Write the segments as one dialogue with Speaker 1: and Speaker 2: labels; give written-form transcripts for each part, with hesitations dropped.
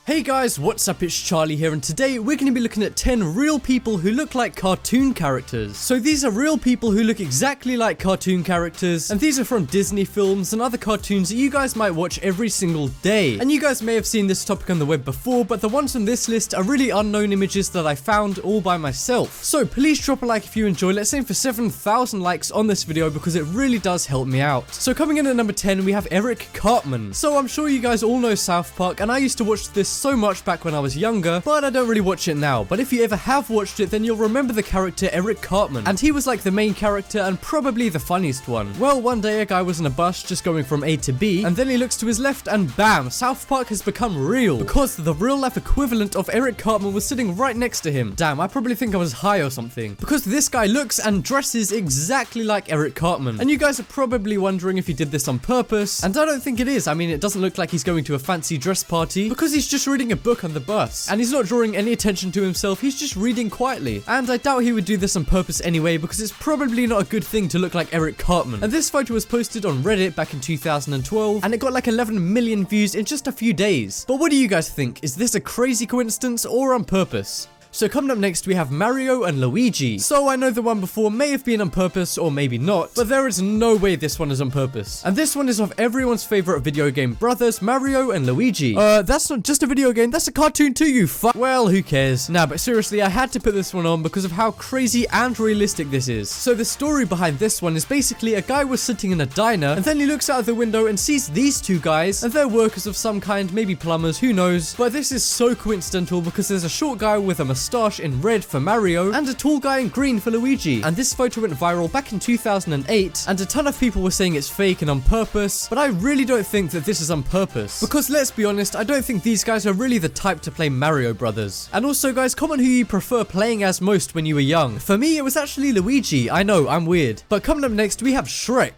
Speaker 1: Hey guys, what's up? It's Charlie here, and today we're going to be looking at 10 real people who look like cartoon characters. So these are real people who look exactly like cartoon characters, and these are from Disney films and other cartoons that you guys might watch every single day. And you guys may have seen this topic on the web before, but the ones on this list are really unknown images that I found all by myself. So please drop a like if you enjoy. Let's aim for 7,000 likes on this video because it really does help me out. So coming in at number 10, we have Eric Cartman. So I'm sure you guys all know South Park, and I used to watch this so much back when I was younger, but I don't really watch it now. But if you ever have watched it, then you'll remember the character Eric Cartman, and he was like the main character and probably the funniest one. Well, one day a guy was in a bus just going from A to B, and then he looks to his left and bam, South Park has become real, because the real life equivalent of Eric Cartman was sitting right next to him. Damn, I probably think I was high or something, because this guy looks and dresses exactly like Eric Cartman. And you guys are probably wondering if he did this on purpose, and I don't think it is. I mean, it doesn't look like he's going to a fancy dress party, because he's just reading a book on the bus, and he's not drawing any attention to himself. He's just reading quietly, and I doubt he would do this on purpose anyway, because it's probably not a good thing to look like Eric Cartman. And this photo was posted on Reddit back in 2012, and it got like 11 million views in just a few days. But what do you guys think? Is this a crazy coincidence or on purpose? So coming up next, we have Mario and Luigi. So I know the one before may have been on purpose or maybe not, but there is no way this one is on purpose. And this one is of everyone's favorite video game brothers, Mario and Luigi. That's not just a video game, that's a cartoon too, you fuck. Well, who cares? Nah, but seriously, I had to put this one on because of how crazy and realistic this is. So the story behind this one is basically a guy was sitting in a diner, and then he looks out of the window and sees these two guys, and they're workers of some kind, maybe plumbers, who knows. But this is so coincidental because there's a short guy with a moustache in red for Mario and a tall guy in green for Luigi. And this photo went viral back in 2008, and a ton of people were saying it's fake and on purpose, but I really don't think that this is on purpose, because let's be honest, I don't think these guys are really the type to play Mario Brothers. And also guys, comment who you prefer playing as most when you were young. For me, it was actually Luigi. I know, I'm weird. But coming up next, we have Shrek.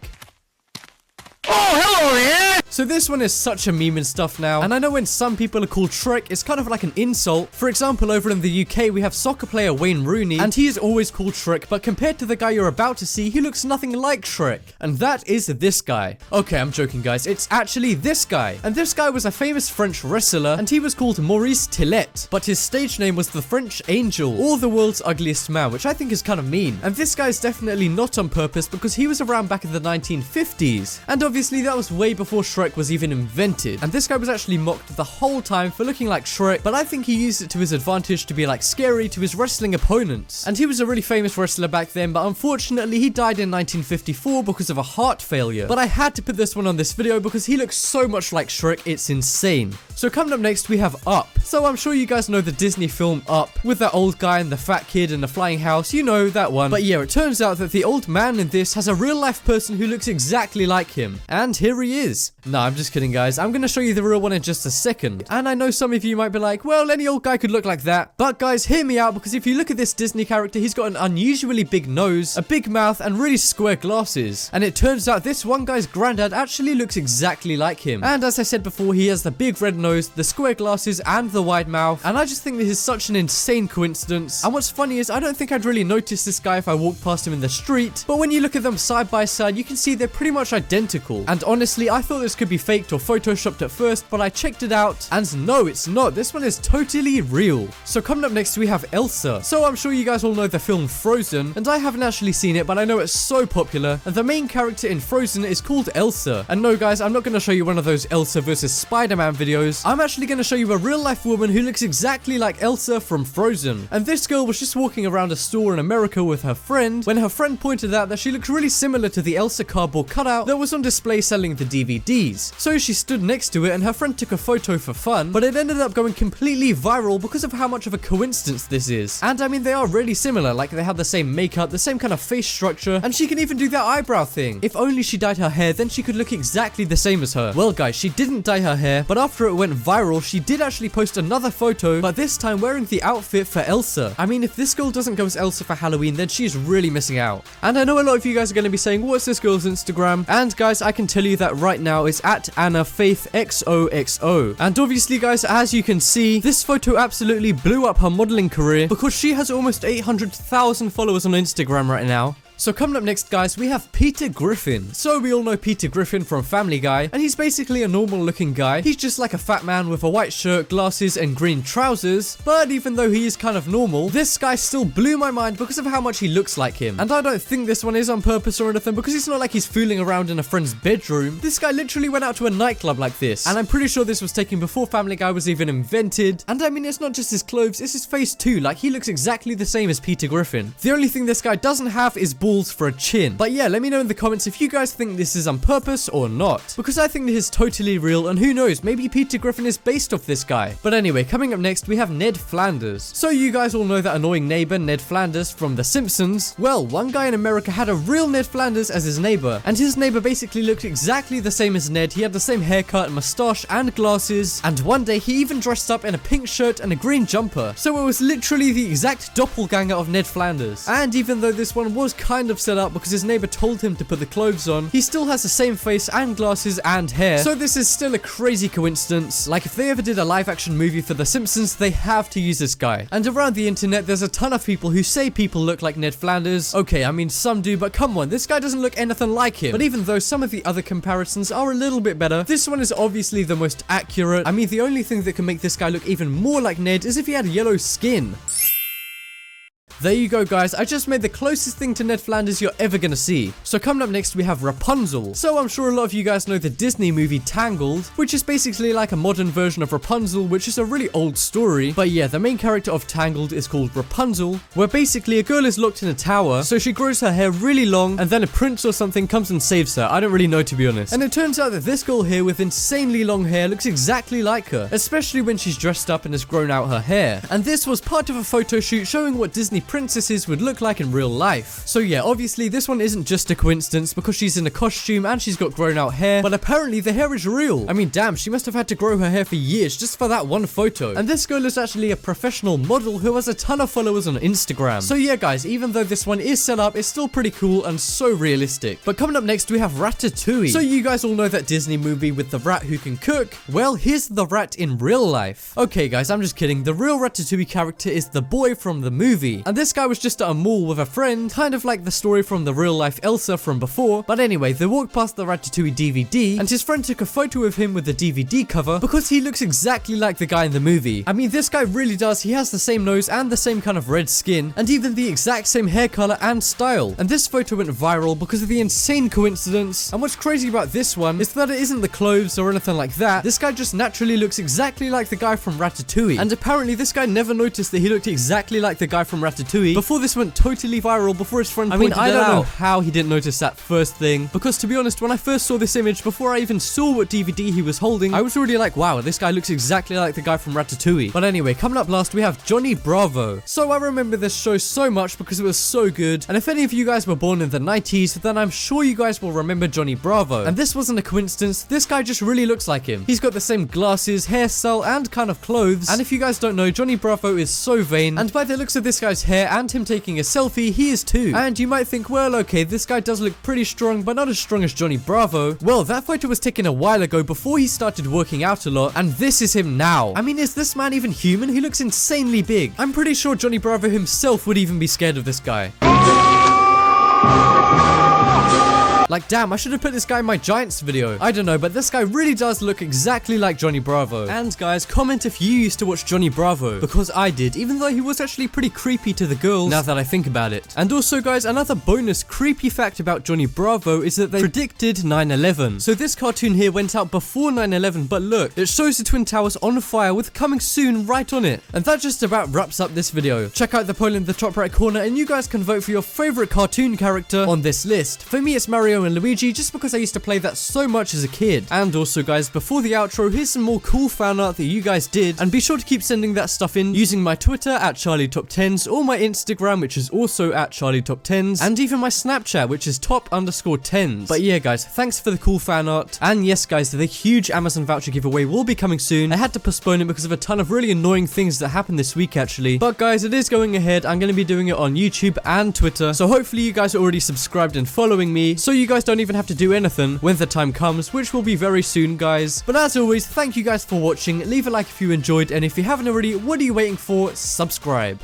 Speaker 2: Oh, hello there!
Speaker 1: So this one is such a meme and stuff now, and I know when some people are called Shrek, it's kind of like an insult. For example, over in the UK, we have soccer player Wayne Rooney, and he is always called Shrek, but compared to the guy you're about to see, he looks nothing like Shrek. And that is this guy. Okay, I'm joking guys, it's actually this guy. And this guy was a famous French wrestler, and he was called Maurice Tillet, but his stage name was the French Angel, or the world's ugliest man, which I think is kind of mean. And this guy's definitely not on purpose because he was around back in the 1950s, and obviously that was way before Shrek was even invented. And this guy was actually mocked the whole time for looking like Shrek, but I think he used it to his advantage to be like scary to his wrestling opponents. And he was a really famous wrestler back then, but unfortunately he died in 1954 because of a heart failure. But I had to put this one on this video because he looks so much like Shrek, it's insane. So coming up next, we have Up. So I'm sure you guys know the Disney film Up, with that old guy and the fat kid and the flying house, you know that one. But yeah, it turns out that the old man in this has a real life person who looks exactly like him. And here he is. No, I'm just kidding guys, I'm gonna show you the real one in just a second. And I know some of you might be like, well, any old guy could look like that. But guys, hear me out, because if you look at this Disney character, he's got an unusually big nose, a big mouth, and really square glasses. And it turns out this one guy's granddad actually looks exactly like him. And as I said before, he has the big red nose, the square glasses, and the wide mouth. And I just think this is such an insane coincidence. And what's funny is I don't think I'd really notice this guy if I walked past him in the street, but when you look at them side by side, you can see they're pretty much identical. And honestly, I thought this could be faked or photoshopped at first, but I checked it out, and no, it's not. This one is totally real. So coming up next, we have Elsa. So I'm sure you guys all know the film Frozen, and I haven't actually seen it, but I know it's so popular, and the main character in Frozen is called Elsa. And no guys, I'm not going to show you one of those Elsa versus Spider-Man videos. I'm actually going to show you a real life woman who looks exactly like Elsa from Frozen. And this girl was just walking around a store in America with her friend, when her friend pointed out that she looked really similar to the Elsa cardboard cutout that was on display selling the DVDs. So she stood next to it, and her friend took a photo for fun, but it ended up going completely viral because of how much of a coincidence this is. And I mean, they are really similar, like they have the same makeup, the same kind of face structure, and she can even do that eyebrow thing. If only she dyed her hair, then she could look exactly the same as her. Well guys, she didn't dye her hair, but after it went viral, she did actually post another photo, but this time wearing the outfit for Elsa. I mean, if this girl doesn't go as Elsa for Halloween, then she's really missing out. And I know a lot of you guys are going to be saying, what's this girl's Instagram? And guys, I can tell you that right now it's at Anna Faith XOXO. And obviously guys, as you can see, this photo absolutely blew up her modeling career because she has almost 800,000 followers on Instagram right now. So coming up next, guys, we have Peter Griffin. So we all know Peter Griffin from Family Guy, and he's basically a normal looking guy. He's just like a fat man with a white shirt, glasses, and green trousers. But even though he is kind of normal, this guy still blew my mind because of how much he looks like him. And I don't think this one is on purpose or anything, because it's not like he's fooling around in a friend's bedroom. This guy literally went out to a nightclub like this, and I'm pretty sure this was taken before Family Guy was even invented. And I mean, it's not just his clothes, it's his face too. Like, he looks exactly the same as Peter Griffin. The only thing this guy doesn't have is balls for a chin. But yeah, let me know in the comments if you guys think this is on purpose or not, because I think this is totally real, and who knows, maybe Peter Griffin is based off this guy. But anyway, coming up next, we have Ned Flanders. So you guys all know that annoying neighbor Ned Flanders from The Simpsons. Well, one guy in America had a real Ned Flanders as his neighbor, and his neighbor basically looked exactly the same as Ned. He had the same haircut, mustache, and glasses, and one day he even dressed up in a pink shirt and a green jumper. So it was literally the exact doppelganger of Ned Flanders. And even though this one was kind of set up because his neighbor told him to put the clothes on, he still has the same face and glasses and hair. So this is still a crazy coincidence. Like, if they ever did a live action movie for The Simpsons, they have to use this guy. And around the internet, there's a ton of people who say people look like Ned Flanders. Okay, I mean, some do, but come on, this guy doesn't look anything like him. But even though some of the other comparisons are a little bit better, this one is obviously the most accurate. I mean, the only thing that can make this guy look even more like Ned is if he had yellow skin. There you go, guys. I just made the closest thing to Ned Flanders you're ever gonna see. So coming up next, we have Rapunzel. So I'm sure a lot of you guys know the Disney movie Tangled, which is basically like a modern version of Rapunzel, which is a really old story. But yeah, the main character of Tangled is called Rapunzel, where basically a girl is locked in a tower, so she grows her hair really long, and then a prince or something comes and saves her. I don't really know, to be honest. And it turns out that this girl here with insanely long hair looks exactly like her, especially when she's dressed up and has grown out her hair. And this was part of a photo shoot showing what Disney princesses would look like in real life. So yeah, obviously this one isn't just a coincidence because she's in a costume and she's got grown out hair, but apparently the hair is real. I mean, damn, she must have had to grow her hair for years just for that one photo. And this girl is actually a professional model who has a ton of followers on Instagram. So yeah, guys, even though this one is set up, it's still pretty cool and so realistic. But coming up next, we have Ratatouille. So you guys all know that Disney movie with the rat who can cook. Well, here's the rat in real life. Okay, guys, I'm just kidding. The real Ratatouille character is the boy from the movie. And this guy was just at a mall with a friend, kind of like the story from the real life Elsa from before. But anyway, they walked past the Ratatouille DVD, and his friend took a photo of him with the DVD cover because he looks exactly like the guy in the movie. I mean, this guy really does. He has the same nose and the same kind of red skin, and even the exact same hair color and style. And this photo went viral because of the insane coincidence. And what's crazy about this one is that it isn't the clothes or anything like that. This guy just naturally looks exactly like the guy from Ratatouille. And apparently this guy never noticed that he looked exactly like the guy from Ratatouille before this went totally viral, before his friend pointed it out. I don't know how he didn't notice that first thing, because to be honest, when I first saw this image, before I even saw what DVD he was holding, I was already like, wow, this guy looks exactly like the guy from Ratatouille. But anyway, coming up last, we have Johnny Bravo. So I remember this show so much because it was so good, and if any of you guys were born in the 90s, then I'm sure you guys will remember Johnny Bravo. And this wasn't a coincidence, this guy just really looks like him. He's got the same glasses, hairstyle, and kind of clothes. And if you guys don't know, Johnny Bravo is so vain, and by the looks of this guy's hair and him taking a selfie, he is too. And you might think, well, okay, this guy does look pretty strong, but not as strong as Johnny Bravo. Well, that photo was taken a while ago before he started working out a lot, and this is him now. I mean, is this man even human? He looks insanely big. I'm pretty sure Johnny Bravo himself would even be scared of this guy. Like, damn, I should have put this guy in my Giants video. I don't know, but this guy really does look exactly like Johnny Bravo. And guys, comment if you used to watch Johnny Bravo, because I did, even though he was actually pretty creepy to the girls, now that I think about it. And also, guys, another bonus creepy fact about Johnny Bravo is that they predicted 9/11. So this cartoon here went out before 9/11, but look, it shows the Twin Towers on fire with coming soon right on it. And that just about wraps up this video. Check out the poll in the top right corner, and you guys can vote for your favorite cartoon character on this list. For me, it's Mario and Luigi, just because I used to play that so much as a kid. And also, guys, before the outro, here's some more cool fan art that you guys did, and be sure to keep sending that stuff in using my Twitter at CharlieTop10s, or my Instagram, which is also at CharlieTop10s, and even my Snapchat, which is top_10s. But yeah, guys, thanks for the cool fan art. And yes, guys, the huge Amazon voucher giveaway will be coming soon. I had to postpone it because of a ton of really annoying things that happened this week, actually. But guys, it is going ahead. I'm going to be doing it on YouTube and Twitter, so hopefully you guys are already subscribed and following me, so you guys don't even have to do anything when the time comes, which will be very soon, guys. But as always, thank you guys for watching. Leave a like if you enjoyed, and if you haven't already, what are you waiting for? Subscribe.